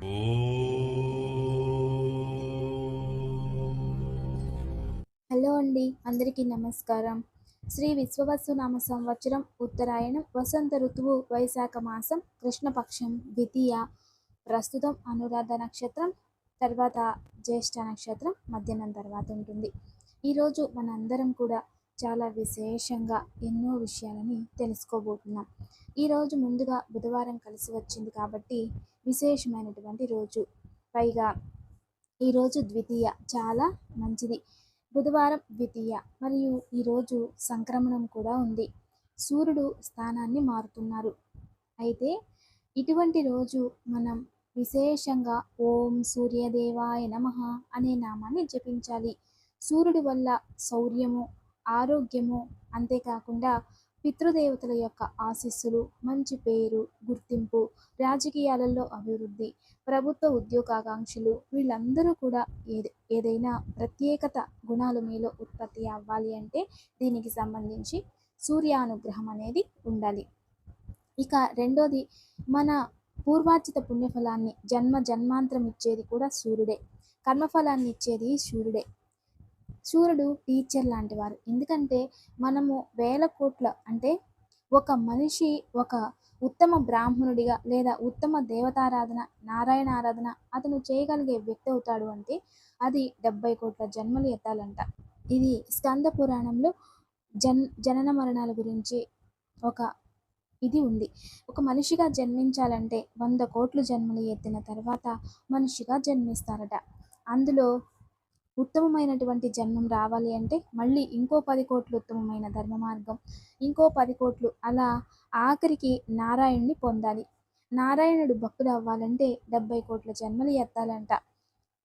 Hello అండి, అందరికీ నమస్కారం. శ్రీ విశ్వవసునామ సంవత్సరం ఉత్తరాయణం వసంత ఋతువు వైశాఖ మాసం కృష్ణపక్షం ద్వితీయ. ప్రస్తుతం అనురాధ నక్షత్రం, తర్వాత జ్యేష్ఠ నక్షత్రం మధ్యాహ్నం తర్వాత ఉంటుంది. ఈరోజు మనందరం కూడా చాలా విశేషంగా ఎన్నో విషయాలని తెలుసుకోబోతున్నాం. ఈరోజు ముందుగా బుధవారం కలిసి వచ్చింది కాబట్టి విశేషమైనటువంటి రోజు. పైగా ఈరోజు ద్వితీయ, చాలా మంచిది. బుధవారం ద్వితీయ మరియు ఈరోజు సంక్రమణం కూడా ఉంది. సూర్యుడు స్థానాన్ని మారుతున్నారు. అయితే ఇటువంటి రోజు మనం విశేషంగా ఓం సూర్యదేవాయ నమః అనే నామాన్ని జపించాలి. సూర్యుడి వల్ల శౌర్యము, ఆరోగ్యము, అంతేకాకుండా పితృదేవతల యొక్క ఆశీస్సులు, మంచి పేరు, గుర్తింపు, రాజకీయాలలో అభివృద్ధి, ప్రభుత్వ ఉద్యోగాకాంక్షలు, వీళ్ళందరూ కూడా ఏదైనా ప్రత్యేకత గుణాలు మీలో ఉత్పత్తి అవ్వాలి అంటే దీనికి సంబంధించి సూర్యానుగ్రహం అనేది ఉండాలి. ఇక రెండోది, మన పూర్వార్జిత పుణ్యఫలాన్ని జన్మ జన్మాంతరం ఇచ్చేది కూడా సూర్యుడే. కర్మఫలాన్ని ఇచ్చేది సూర్యుడే. సూర్యుడు టీచర్ లాంటి వారు. ఎందుకంటే మనము వేల కోట్ల అంటే ఒక మనిషి ఒక ఉత్తమ బ్రాహ్మణుడిగా లేదా ఉత్తమ దేవతారాధన, నారాయణ ఆరాధన అతను చేయగలిగే వ్యక్తి అవుతాడు అంటే అది 70 కోట్ల జన్మలు ఎత్తాలంట. ఇది స్కంద పురాణంలో జనన మరణాల గురించి ఒక ఇది ఉంది. ఒక మనిషిగా జన్మించాలంటే 100 కోట్లు జన్మలు ఎత్తిన తర్వాత మనిషిగా జన్మిస్తారట. అందులో ఉత్తమమైనటువంటి జన్మం రావాలి అంటే మళ్ళీ ఇంకో 10 కోట్లు ఉత్తమమైన ధర్మ మార్గం, ఇంకో 10 కోట్లు అలా ఆఖరికి నారాయణుని పొందాలి. నారాయణుడు భక్తుడు అవ్వాలంటే 70 కోట్ల జన్మలు ఎత్తాలంట.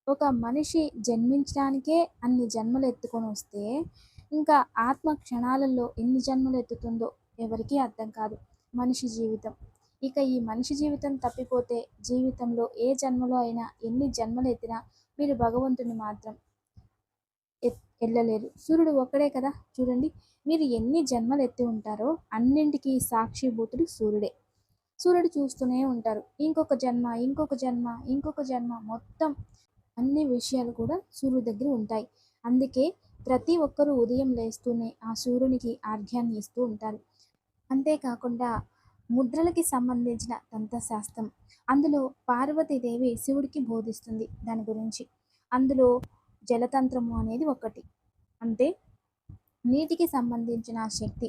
ఒక మనిషి జన్మించడానికే అన్ని జన్మలు ఎత్తుకొని వస్తే ఇంకా ఆత్మ క్షణాలలో ఎన్ని జన్మలు ఎత్తుతుందో ఎవరికీ అర్థం కాదు మనిషి జీవితం. ఇక ఈ మనిషి జీవితం తప్పిపోతే జీవితంలో ఏ జన్మలో అయినా ఎన్ని జన్మలు ఎత్తినా మీరు భగవంతుని మాత్రం వెళ్ళలేరు. సూర్యుడు ఒక్కడే కదా, చూడండి మీరు ఎన్ని జన్మలు ఎత్తి ఉంటారో అన్నింటికీ సాక్షిభూతుడు సూర్యుడే. సూర్యుడు చూస్తూనే ఉంటారు. ఇంకొక జన్మ, ఇంకొక జన్మ, ఇంకొక జన్మ, మొత్తం అన్ని విషయాలు కూడా సూర్యుడి దగ్గర ఉంటాయి. అందుకే ప్రతి ఒక్కరూ ఉదయం లేస్తూనే ఆ సూర్యునికి ఆర్ఘ్యాన్ని ఇస్తూ ఉంటారు. అంతేకాకుండా ముద్రలకి సంబంధించిన తంత్రశాస్త్రం, అందులో పార్వతీదేవి శివుడికి బోధిస్తుంది దాని గురించి. అందులో జలతంత్రము అనేది ఒకటి. అంటే నీటికి సంబంధించిన శక్తి.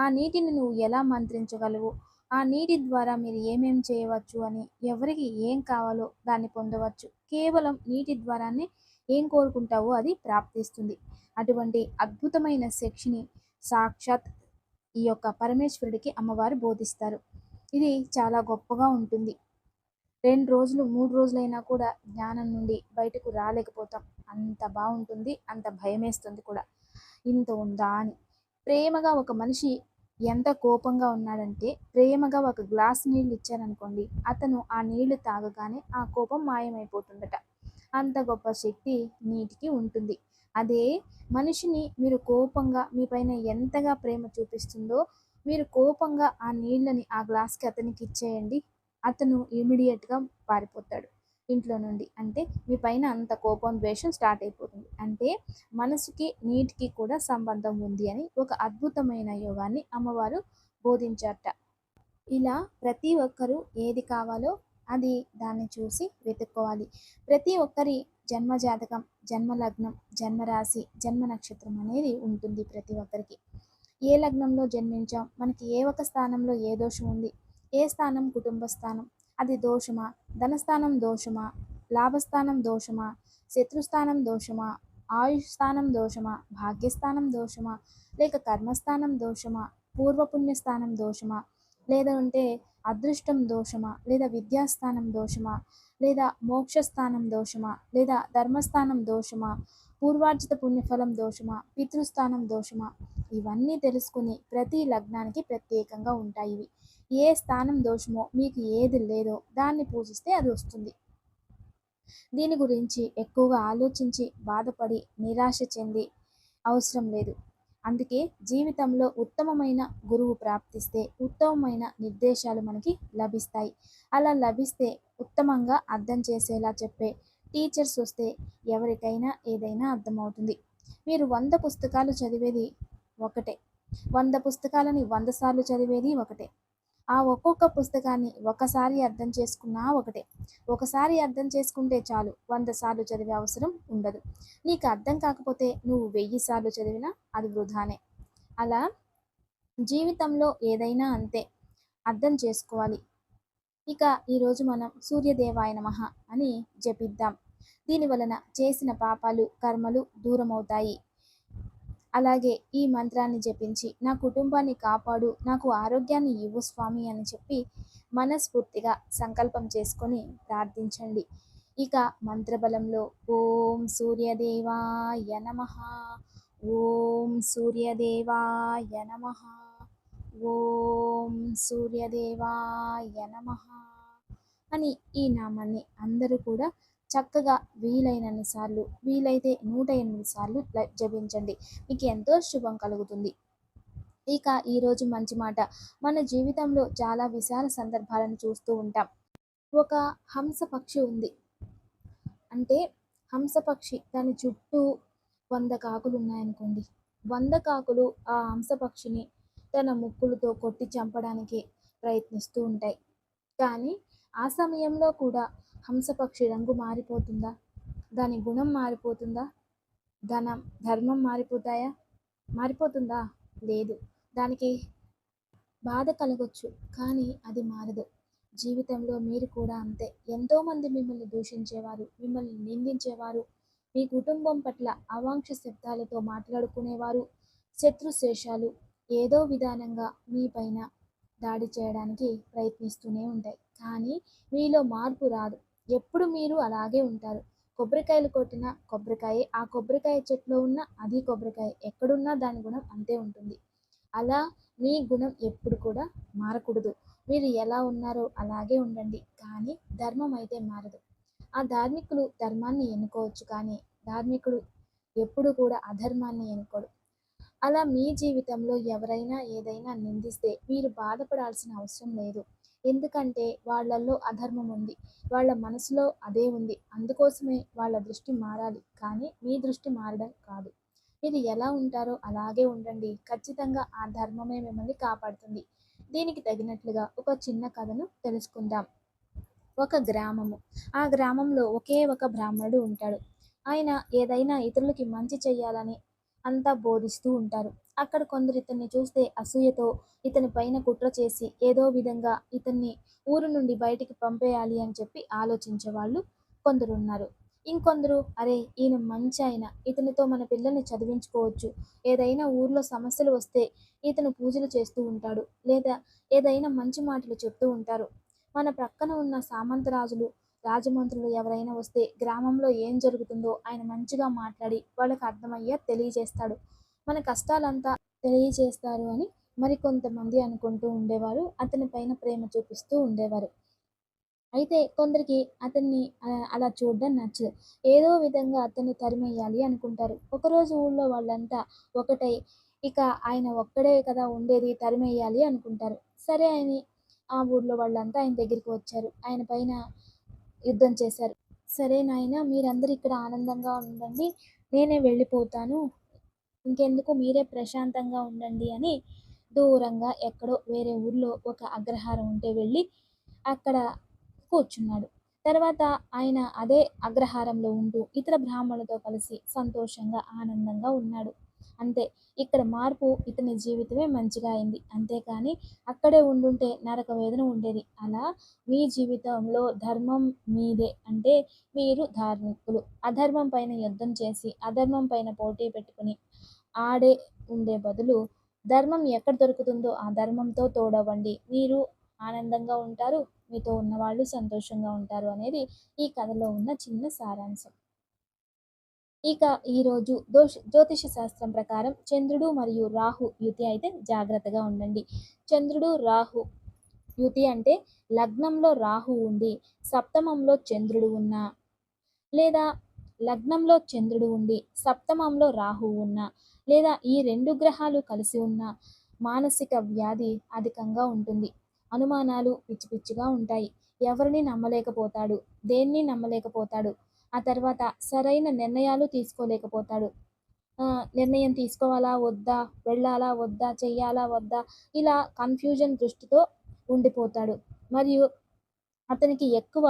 ఆ నీటిని నువ్వు ఎలా మంత్రించగలవు, ఆ నీటి ద్వారా మీరు ఏమేం చేయవచ్చు అని, ఎవరికి ఏం కావాలో దాన్ని పొందవచ్చు. కేవలం నీటి ద్వారానే ఏం కోరుకుంటావో అది ప్రాప్తిస్తుంది. అటువంటి అద్భుతమైన శక్తిని సాక్షాత్ ఈ యొక్క పరమేశ్వరుడికి అమ్మవారు బోధిస్తారు. ఇది చాలా గొప్పగా ఉంటుంది. 2 రోజులు 3 రోజులైనా కూడా జ్ఞానం నుండి బయటకు రాలేకపోతాం. అంత బాగుంటుంది, అంత భయమేస్తుంది కూడా. ఇంత ఉందా అని. ప్రేమగా ఒక మనిషి ఎంత కోపంగా ఉన్నాడంటే ప్రేమగా ఒక గ్లాస్ నీళ్ళు ఇచ్చారనుకోండి, అతను ఆ నీళ్లు తాగగానే ఆ కోపం మాయమైపోతుందట. అంత గొప్ప శక్తి నీటికి ఉంటుంది. అదే మనిషిని మీరు కోపంగా మీ పైన ఎంతగా ప్రేమ చూపిస్తుందో మీరు కోపంగా ఆ నీళ్ళని ఆ గ్లాస్కి అతనికి ఇచ్చేయండి, అతను ఇమీడియట్గా పారిపోతాడు ఇంట్లో నుండి. అంటే మీ పైన అంత కోపం, ద్వేషం స్టార్ట్ అయిపోతుంది. అంటే మనసుకి నీటికి కూడా సంబంధం ఉంది అని ఒక అద్భుతమైన యోగాన్ని అమ్మవారు బోధించారట. ఇలా ప్రతి ఒక్కరూ ఏది కావాలో అది దాన్ని చూసి వెతుక్కోవాలి. ప్రతి ఒక్కరి జన్మ జాతకం, జన్మ లగ్నం, జన్మరాశి, జన్మ నక్షత్రం అనేది ఉంటుంది ప్రతి ఒక్కరికి. ఏ లగ్నంలో జన్మించాం, మనకి ఏ ఒక స్థానంలో ఏ దోషం ఉంది, ఏ స్థానం కుటుంబ స్థానం, అది దోషమా, ధనస్థానం దోషమా, లాభస్థానం దోషమా, శత్రుస్థానం దోషమా, ఆయుష్ స్థానం దోషమా, భాగ్యస్థానం దోషమా, లేక కర్మస్థానం దోషమా, పూర్వపుణ్యస్థానం దోషమా, లేదా ఉంటే అదృష్టం దోషమా, లేదా విద్యాస్థానం దోషమా, లేదా మోక్షస్థానం దోషమా, లేదా ధర్మస్థానం దోషమా, పూర్వార్జిత పుణ్యఫలం దోషమా, పితృస్థానం దోషమా, ఇవన్నీ తెలుసుకుని ప్రతి లగ్నానికి ప్రత్యేకంగా ఉంటాయి ఇవి. ఏ స్థానం దోషమో మీకు ఏది లేదో దాన్ని పూజిస్తే అది వస్తుంది. దీని గురించి ఎక్కువగా ఆలోచించి బాధపడి నిరాశ చెంది అవసరం లేదు. అందుకే జీవితంలో ఉత్తమమైన గురువు ప్రాప్తిస్తే ఉత్తమమైన నిర్దేశాలు మనకి లభిస్తాయి. అలా లభిస్తే ఉత్తమంగా అర్థం చేసేలా చెప్పే టీచర్స్ వస్తే ఎవరికైనా ఏదైనా అర్థమవుతుంది. మీరు 100 పుస్తకాలు చదివేది ఒకటే, 100 పుస్తకాలని 100 సార్లు చదివేది ఒకటే. ఆ ఒక్కొక్క పుస్తకాన్ని ఒకసారి అర్థం చేసుకున్నా ఒకటే. ఒకసారి అర్థం చేసుకుంటే చాలు, 100 సార్లు చదివే అవసరం ఉండదు. నీకు అర్థం కాకపోతే నువ్వు 1000 సార్లు చదివినా అది వృధానే. అలా జీవితంలో ఏదైనా అంతే, అర్థం చేసుకోవాలి. ఇక ఈరోజు మనం సూర్యదేవాయ నమః అని జపిద్దాం. దీని వలన చేసిన పాపాలు కర్మలు దూరమవుతాయి. అలాగే ఈ మంత్రాన్ని జపించి నా కుటుంబాన్ని కాపాడు, నాకు ఆరోగ్యాన్ని ఇవ్వు స్వామి అని చెప్పి మనస్ఫూర్తిగా సంకల్పం చేసుకొని ప్రార్థించండి. ఇక మంత్రబలంలో ఓం సూర్యదేవాయ నమః, ఓం సూర్యదేవాయ నమః, ఓం సూర్యదేవాయ నమః అని ఈ నామాన్ని అందరూ కూడా చక్కగా వీలైనన్ని సార్లు, వీలైతే 108 సార్లు జపించండి. మీకు ఎంతో శుభం కలుగుతుంది. ఇక ఈరోజు మంచి మాట. మన జీవితంలో చాలా విశాల సందర్భాలను చూస్తూ ఉంటాం. ఒక హంస పక్షి ఉంది. అంటే హంస పక్షి దాని చుట్టూ 100 కాకులు ఉన్నాయనుకోండి. 100 కాకులు ఆ హంస పక్షిని తన ముక్కులతో కొట్టి చంపడానికి ప్రయత్నిస్తూ ఉంటాయి. కానీ ఆ సమయంలో కూడా హంసపక్షి రంగు మారిపోతుందా? దాని గుణం మారిపోతుందా? ధర్మం మారిపోతాయా? మారిపోతుందా? లేదు. దానికి బాధ కలగొచ్చు, కానీ అది మారదు. జీవితంలో మీరు కూడా అంతే. ఎంతోమంది మిమ్మల్ని దూషించేవారు, మిమ్మల్ని నిందించేవారు, మీ కుటుంబం పట్ల అవాంఛ శబ్దాలతో మాట్లాడుకునేవారు, శత్రుశేషాలు ఏదో విధానంగా మీ పైన దాడి చేయడానికి ప్రయత్నిస్తూనే ఉంటాయి. కానీ మీలో మార్పు రాదు. ఎప్పుడు మీరు అలాగే ఉంటారు. కొబ్బరికాయలు కొట్టిన కొబ్బరికాయే, ఆ కొబ్బరికాయ చెట్లో ఉన్న అది కొబ్బరికాయ, ఎక్కడున్నా దాని గుణం అంతే ఉంటుంది. అలా మీ గుణం ఎప్పుడు కూడా మారకూడదు. మీరు ఎలా ఉన్నారో అలాగే ఉండండి, కానీ ధర్మం అయితే మారదు. ఆ ధార్మికులు ధర్మాన్ని ఎన్నుకోవచ్చు, కానీ ధార్మికుడు ఎప్పుడు కూడా అధర్మాన్ని ఎన్నుకోడు. అలా మీ జీవితంలో ఎవరైనా ఏదైనా నిందిస్తే మీరు బాధపడాల్సిన అవసరం లేదు. ఎందుకంటే వాళ్ళల్లో అధర్మం ఉంది, వాళ్ళ మనసులో అదే ఉంది. అందుకోసమే వాళ్ళ దృష్టి మారాలి, కానీ మీ దృష్టి మారడం కాదు. మీరు ఎలా ఉంటారో అలాగే ఉండండి. ఖచ్చితంగా ఆ ధర్మమే మిమ్మల్ని కాపాడుతుంది. దీనికి తగినట్లుగా ఒక చిన్న కథను తెలుసుకుందాం. ఒక గ్రామము. ఆ గ్రామంలో ఒకే ఒక బ్రాహ్మణుడు ఉంటాడు. ఆయన ఏదైనా ఇతరులకి మంచి చెయ్యాలని అంతా బోధిస్తూ ఉంటారు. అక్కడ కొందరు ఇతన్ని చూస్తే అసూయతో ఇతని పైన కుట్ర చేసి ఏదో విధంగా ఇతన్ని ఊరు నుండి బయటికి పంపేయాలి అని చెప్పి ఆలోచించే వాళ్ళు కొందరు ఉన్నారు. ఇంకొందరు అరే ఈయన మంచి ఆయన, ఇతనితో మన పిల్లల్ని చదివించుకోవచ్చు, ఏదైనా ఊర్లో సమస్యలు వస్తే ఇతను పూజలు చేస్తూ ఉంటాడు, లేదా ఏదైనా మంచి మాటలు చెప్తూ ఉంటారు. మన ప్రక్కన ఉన్న సామంతరాజులు రాజమంత్రులు ఎవరైనా వస్తే గ్రామంలో ఏం జరుగుతుందో ఆయన మంచిగా మాట్లాడి వాళ్ళకి అర్థమయ్యే తెలియజేస్తాడు, మన కష్టాలంతా తెలియజేస్తారు అని మరికొంతమంది అనుకుంటూ ఉండేవారు. అతని పైన ప్రేమ చూపిస్తూ ఉండేవారు. అయితే కొందరికి అతన్ని అలా చూడడం నచ్చదు. ఏదో విధంగా అతన్ని తరిమేయాలి అనుకుంటారు. ఒకరోజు ఊళ్ళో వాళ్ళంతా ఒకటై ఇక ఆయన ఒక్కడే కదా ఉండేది, తరిమేయాలి అనుకుంటారు. సరే అని ఆ ఊళ్ళో వాళ్ళంతా ఆయన దగ్గరికి వచ్చారు. ఆయన పైన యుద్ధం చేశారు. సరే నాయన, మీరందరూ ఇక్కడ ఆనందంగా ఉండండి, నేనే వెళ్ళిపోతాను, ఇంకెందుకు మీరే ప్రశాంతంగా ఉండండి అని దూరంగా ఎక్కడో వేరే ఊర్లో ఒక అగ్రహారం ఉంటే వెళ్ళి అక్కడ కూర్చున్నాడు. తర్వాత ఆయన అదే అగ్రహారంలో ఉంటూ ఇతర బ్రాహ్మణులతో కలిసి సంతోషంగా ఆనందంగా ఉన్నాడు. అంతే, ఇక్కడ మార్పు ఇతని జీవితమే మంచిగా అయింది. అంతేకాని అక్కడే ఉండుంటే నరక వేదన ఉండేది. అలా మీ జీవితంలో ధర్మం మీదే అంటే మీరు ధార్మికులు. అధర్మం పైన యుద్ధం చేసి అధర్మం పైన పోటీ పెట్టుకుని ఆడే ఉండే బదులు ధర్మం ఎక్కడ దొరుకుతుందో ఆ ధర్మంతో తోడవ్వండి. మీరు ఆనందంగా ఉంటారు, మీతో ఉన్నవాళ్ళు సంతోషంగా ఉంటారు అనేది ఈ కథలో ఉన్న చిన్న సారాంశం. ఇక ఈరోజు జ్యోతిష శాస్త్రం ప్రకారం చంద్రుడు మరియు రాహు యుతి అయితే జాగ్రత్తగా ఉండండి. చంద్రుడు రాహు యుతి అంటే లగ్నంలో రాహు ఉండి సప్తమంలో చంద్రుడు ఉన్నా, లేదా లగ్నంలో చంద్రుడు ఉండి సప్తమంలో రాహు ఉన్నా, లేదా ఈ 2 గ్రహాలు కలిసి ఉన్న మానసిక వ్యాధి అధికంగా ఉంటుంది. అనుమానాలు పిచ్చి పిచ్చిగా ఉంటాయి. ఎవరిని నమ్మలేకపోతాడు. దేన్ని నమ్మలేకపోతాడు. ఆ తర్వాత సరైన నిర్ణయాలు తీసుకోలేకపోతాడు. నిర్ణయం తీసుకోవాలా? వద్దా? వెళ్ళాలా? వద్దా? చెయ్యాలా? వద్దా? ఇలా కన్‌ఫ్యూజన్ దృష్టితో ఉండిపోతాడు. మరియు అతనికి ఎక్కువ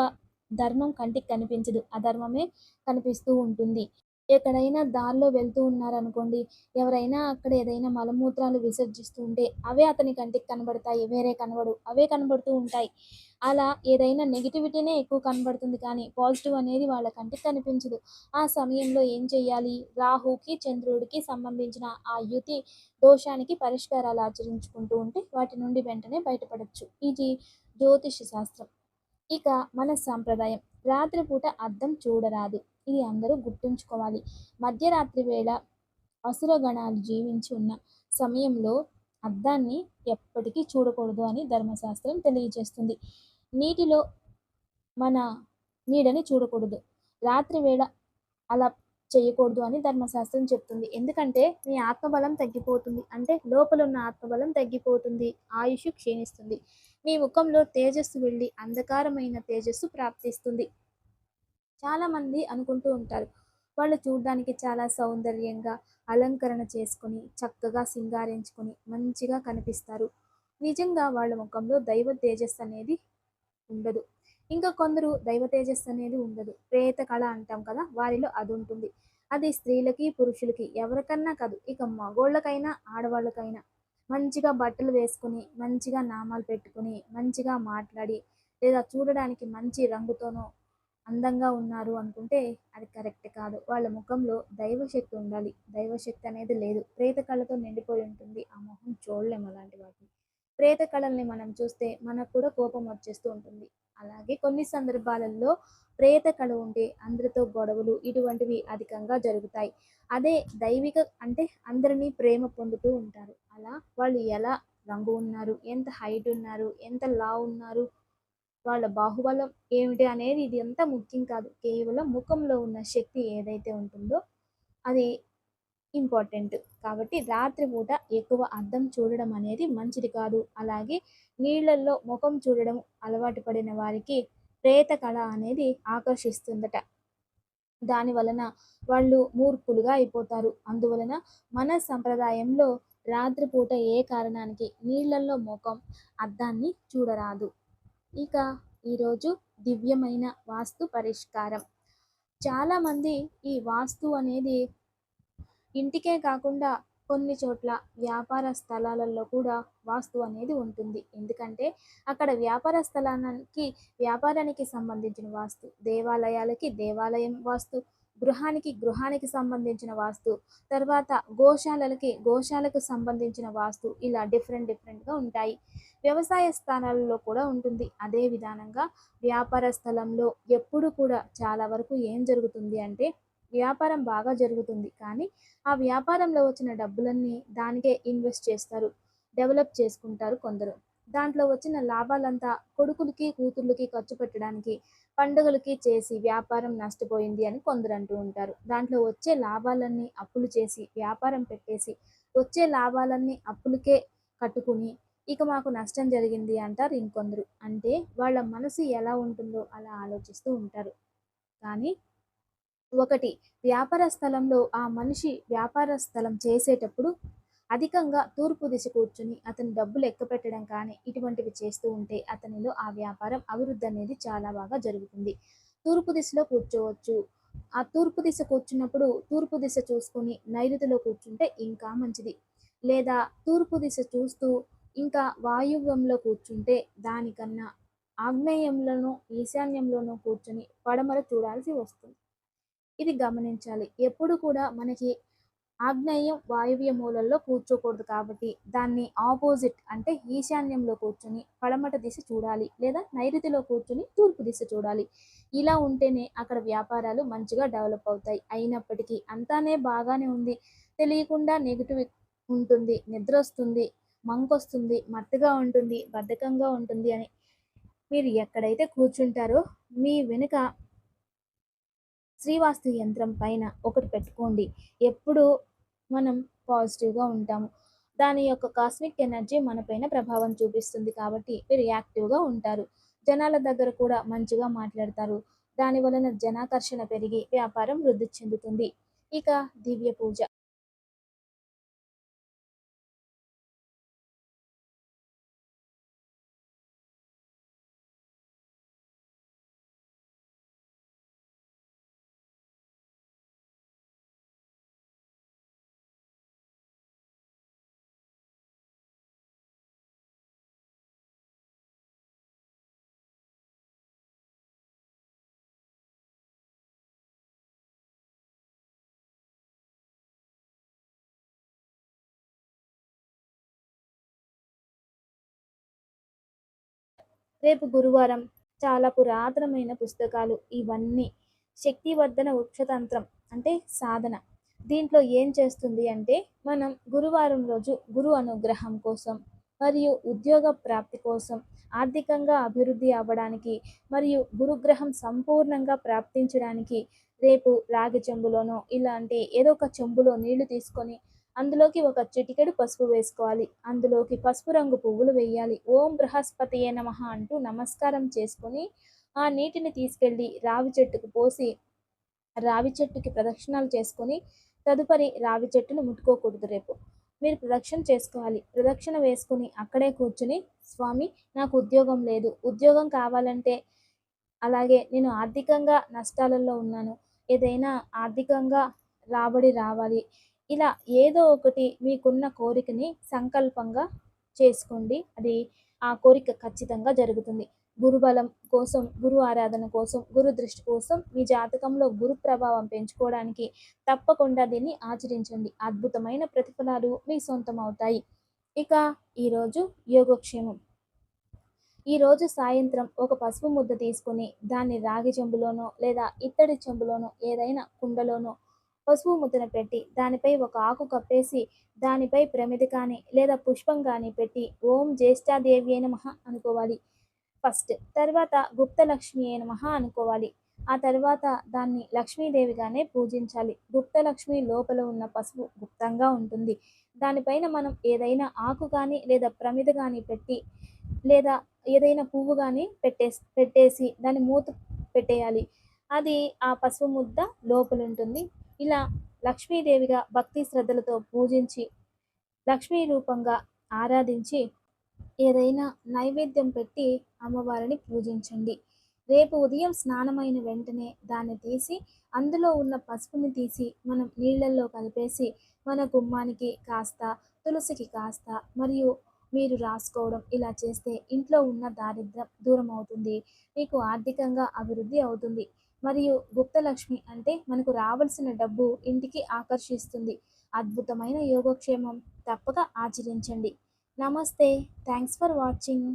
ధర్మం కంటికి కనిపించదు. అధర్మమే కనిపిస్తూ ఉంటుంది. ఎక్కడైనా దారిలో వెళ్తూ ఉన్నారనుకోండి, ఎవరైనా అక్కడ ఏదైనా మలమూత్రాలు విసర్జిస్తూ ఉంటే అవే అతని కంటికి కనబడతాయి. వేరే కనబడవు. అవే కనబడుతూ ఉంటాయి. అలా ఏదైనా నెగటివిటీనే ఎక్కువ కనబడుతుంది కానీ పాజిటివ్ అనేది వాళ్ళ కంటికి కనిపించదు. ఆ సమయంలో ఏం చేయాలి? రాహుకి, చంద్రుడికి సంబంధించిన ఆ యుతి దోషానికి పరిష్కారాలు ఆచరించుకుంటూ ఉంటే వాటి నుండి వెంటనే బయటపడొచ్చు. ఇది జ్యోతిష శాస్త్రం. ఇక మన సాంప్రదాయం రాత్రిపూట అద్దం చూడరాదు. ఇది అందరూ గుర్తుంచుకోవాలి. మధ్యరాత్రి వేళ అసురగణాలు జీవించి ఉన్న సమయంలో అద్దాన్ని ఎప్పటికీ చూడకూడదు అని ధర్మశాస్త్రం తెలియజేస్తుంది. నీటిలో మన నీడని చూడకూడదు. రాత్రి వేళ అలా చేయకూడదు అని ధర్మశాస్త్రం చెప్తుంది. ఎందుకంటే మీ ఆత్మబలం తగ్గిపోతుంది. అంటే లోపల ఉన్న ఆత్మబలం తగ్గిపోతుంది. ఆయుష్ క్షీణిస్తుంది. మీ ముఖంలో తేజస్సు వెళ్ళి అంధకారమైన తేజస్సు ప్రాప్తిస్తుంది. చాలామంది అనుకుంటూ ఉంటారు. వాళ్ళు చూడ్డానికి చాలా సౌందర్యంగా అలంకరణ చేసుకొని, చక్కగా సింగారించుకొని, మంచిగా కనిపిస్తారు. నిజంగా వాళ్ళ ముఖంలో దైవ తేజస్సు అనేది ఉండదు. ఇంకా కొందరు దైవ తేజస్సు అనేది ఉండదు. ప్రేత కళ అంటాం కదా! వారిలో అది ఉంటుంది. అది స్త్రీలకి, పురుషులకి ఎవరికన్నా కాదు. ఇక మగోళ్ళకైనా, ఆడవాళ్ళకైనా మంచిగా బట్టలు వేసుకొని, మంచిగా నామాలు పెట్టుకొని, మంచిగా మాట్లాడి, లేదా చూడడానికి మంచి రంగుతోనో అందంగా ఉన్నారు అనుకుంటే అది కరెక్ట్ కాదు. వాళ్ళ ముఖంలో దైవశక్తి ఉండాలి. దైవశక్తి అనేది లేదు. ప్రేత కళతో నిండిపోయి ఉంటుంది. ఆ మొహం చూడలేము అలాంటి వాటిని. ప్రేత కళల్ని మనం చూస్తే మనకు కూడా కోపం వచ్చేస్తూ ఉంటుంది. అలాగే కొన్ని సందర్భాలలో ప్రేత కళ ఉంటే అందరితో గొడవలు ఇటువంటివి అధికంగా జరుగుతాయి. అదే దైవిక అంటే అందరినీ ప్రేమ పొందుతూ ఉంటారు. అలా వాళ్ళు ఎలా రంగు ఉన్నారు, ఎంత హైట్ ఉన్నారు, ఎంత లావు ఉన్నారు, వాళ్ళ బాహుబలం ఏమిటి అనేది ఇది అంతా ముఖ్యం కాదు. కేవలం ముఖంలో ఉన్న శక్తి ఏదైతే ఉంటుందో అది ఇంపార్టెంట్. కాబట్టి రాత్రిపూట ఎక్కువ అద్దం చూడడం అనేది మంచిది కాదు. అలాగే నీళ్ళల్లో ముఖం చూడడం అలవాటు పడిన వారికి ప్రేత కళ అనేది ఆకర్షిస్తుందట. దాని వలన వాళ్ళు మూర్ఖులుగా అయిపోతారు. అందువలన మన సంప్రదాయంలో రాత్రిపూట ఏ కారణానికి నీళ్ళల్లో ముఖం అద్దాన్ని చూడరాదు. ఇక ఈరోజు దివ్యమైన వాస్తు పరిష్కారం. చాలామంది ఈ వాస్తు అనేది ఇంటికే కాకుండా కొన్ని చోట్ల వ్యాపార స్థలాలలో కూడా వాస్తు అనేది ఉంటుంది. ఎందుకంటే అక్కడ వ్యాపార స్థలానికి వ్యాపారానికి సంబంధించిన వాస్తు, దేవాలయాలకి దేవాలయం వాస్తు, గృహానికి సంబంధించిన వాస్తు, తర్వాత గోశాలకు సంబంధించిన వాస్తు, ఇలా డిఫరెంట్గా ఉంటాయి. వ్యవసాయ స్థానాలలో కూడా ఉంటుంది. అదే విధానంగా వ్యాపార స్థలంలో ఎప్పుడు కూడా చాలా వరకు ఏం జరుగుతుంది అంటే వ్యాపారం బాగా జరుగుతుంది. కానీ ఆ వ్యాపారంలో వచ్చిన డబ్బులన్నీ దానికే ఇన్వెస్ట్ చేస్తారు. డెవలప్ చేసుకుంటారు కొందరు. దాంట్లో వచ్చిన లాభాలంతా కొడుకులకి, కూతుర్లకి ఖర్చు పెట్టడానికి, పండుగలకి చేసి వ్యాపారం నష్టపోయింది అని కొందరు అంటూ ఉంటారు. దాంట్లో వచ్చే లాభాలన్నీ అప్పులు చేసి వ్యాపారం పెట్టేసి వచ్చే లాభాలన్నీ అప్పులకే కట్టుకుని ఇక మాకు నష్టం జరిగింది అంటారు ఇంకొందరు. అంటే వాళ్ళ మనసు ఎలా ఉంటుందో అలా ఆలోచిస్తూ ఉంటారు. కానీ ఒకటి వ్యాపార స్థలంలో ఆ మనిషి వ్యాపార స్థలం చేసేటప్పుడు అధికంగా తూర్పు దిశ కూర్చుని అతని డబ్బులు పెట్టడం కానీ ఇటువంటివి చేస్తూ ఉంటే అతనిలో ఆ వ్యాపారం అభివృద్ధి అనేది చాలా బాగా జరుగుతుంది. తూర్పు దిశలో కూర్చోవచ్చు. ఆ తూర్పు దిశ కూర్చున్నప్పుడు తూర్పు దిశ చూసుకొని నైరుతిలో కూర్చుంటే ఇంకా మంచిది. లేదా తూర్పు దిశ చూస్తూ ఇంకా వాయువ్యంలో కూర్చుంటే దానికన్నా ఆగ్నేయంలోనూ ఈశాన్యంలోనూ కూర్చొని పడమర చూడాల్సి వస్తుంది. ఇది గమనించాలి. ఎప్పుడు కూడా మనకి ఆగ్నేయం, వాయువ్య మూలల్లో కూర్చోకూడదు కాబట్టి దాన్ని ఆపోజిట్ అంటే ఈశాన్యంలో కూర్చొని పడమట దిశ చూడాలి. లేదా నైరుతిలో కూర్చొని తూర్పు దిశ చూడాలి. ఇలా ఉంటేనే అక్కడ వ్యాపారాలు మంచిగా డెవలప్ అవుతాయి. అయినప్పటికీ అంతానే బాగానే ఉంది. తెలియకుండా నెగెటివ్ ఉంటుంది. నిద్రొస్తుంది, మంకొస్తుంది, మత్తుగా ఉంటుంది, బద్ధకంగా ఉంటుంది అని మీరు ఎక్కడైతే కూర్చుంటారో మీ వెనుక శ్రీవాస్తు యంత్రం పైన ఒకటి పెట్టుకోండి. ఎప్పుడు మనం పాజిటివ్గా ఉంటాము. దాని యొక్క కాస్మిక్ ఎనర్జీ మనపైన ప్రభావం చూపిస్తుంది కాబట్టి మీరు యాక్టివ్గా ఉంటారు. జనాల దగ్గర కూడా మంచిగా మాట్లాడతారు. దాని వలన జనాకర్షణ పెరిగి వ్యాపారం వృద్ధి చెందుతుంది. ఇక దివ్య పూజ. రేపు గురువారం. చాలా పురాతనమైన పుస్తకాలు ఇవన్నీ. శక్తివర్ధన వృక్షతంత్రం అంటే సాధన. దీంట్లో ఏం చేస్తుంది అంటే మనం గురువారం రోజు గురు అనుగ్రహం కోసం మరియు ఉద్యోగ ప్రాప్తి కోసం ఆర్థికంగా అభివృద్ధి అవ్వడానికి మరియు గురుగ్రహం సంపూర్ణంగా ప్రాప్తించడానికి రేపు రాగి చెంబులోనో ఇలాంటి ఏదో ఒక చెంబులో నీళ్లు తీసుకొని అందులోకి ఒక చిటికెడు పసుపు వేసుకోవాలి. అందులోకి పసుపు రంగు పువ్వులు వేయాలి. ఓం బృహస్పతియే నమః అంటూ నమస్కారం చేసుకొని ఆ నీటిని తీసుకెళ్ళి రావి చెట్టుకు పోసి రావి చెట్టుకి ప్రదక్షిణాలు చేసుకొని తదుపరి రావి చెట్టును ముట్టుకోకూడదు రేపు. మీరు ప్రదక్షిణ చేసుకోవాలి. ప్రదక్షిణ వేసుకొని అక్కడే కూర్చుని స్వామి నాకు ఉద్యోగం లేదు. ఉద్యోగం కావాలంటే అలాగే నేను ఆర్థికంగా నష్టాలలో ఉన్నాను. ఏదైనా ఆర్థికంగా రాబడి రావాలి. ఇలా ఏదో ఒకటి మీకున్న కోరికని సంకల్పంగా చేసుకోండి. అది ఆ కోరిక ఖచ్చితంగా జరుగుతుంది. గురుబలం కోసం, గురు ఆరాధన కోసం, గురు దృష్టి కోసం మీ జాతకంలో గురు ప్రభావం పెంచుకోవడానికి తప్పకుండా దీన్ని ఆచరించండి. అద్భుతమైన ప్రతిఫలాలు మీ సొంతం అవుతాయి. ఇక ఈరోజు యోగక్షేమం. ఈరోజు సాయంత్రం ఒక పసుపు ముద్ద తీసుకొని దాన్ని రాగి చెంబులోనో లేదా ఇత్తడి చెంబులోనో ఏదైనా కుండలోనో పసుపు ముద్దను పెట్టి దానిపై ఒక ఆకు కప్పేసి దానిపై ప్రమిది కానీ లేదా పుష్పం కానీ పెట్టి ఓం జ్యేష్ఠాదేవి అయిన మహా అనుకోవాలి ఫస్ట్. తర్వాత గుప్తలక్ష్మి అయిన మహా అనుకోవాలి. ఆ తర్వాత దాన్ని లక్ష్మీదేవిగానే పూజించాలి. గుప్తలక్ష్మి లోపల ఉన్న పసుపు గుప్తంగా ఉంటుంది. దానిపైన మనం ఏదైనా ఆకు కానీ లేదా ప్రమిద కానీ పెట్టి లేదా ఏదైనా పువ్వు కానీ పెట్టేసి దాన్ని మూత పెట్టేయాలి. అది ఆ పసుపు ముద్ద లోపల ఉంటుంది. ఇలా లక్ష్మీదేవిగా భక్తి శ్రద్ధలతో పూజించి లక్ష్మీ రూపంగా ఆరాధించి ఏదైనా నైవేద్యం పెట్టి అమ్మవారిని పూజించండి. రేపు ఉదయం స్నానమైన వెంటనే దాన్ని తీసి అందులో ఉన్న పసుపుని తీసి మనం నీళ్ళల్లో కలిపేసి మన గుమ్మానికి కాస్త, తులసికి కాస్త మరియు మీరు రాసుకోవడం ఇలా చేస్తే ఇంట్లో ఉన్న దారిద్ర్యం దూరం అవుతుంది. మీకు ఆర్థికంగా అభివృద్ధి అవుతుంది. మరియు గుప్తలక్ష్మి అంటే మనకు రావాల్సిన డబ్బు ఇంటికి ఆకర్షిస్తుంది. అద్భుతమైన యోగక్షేమం తప్పక ఆచరించండి. నమస్తే. Thanks for watching.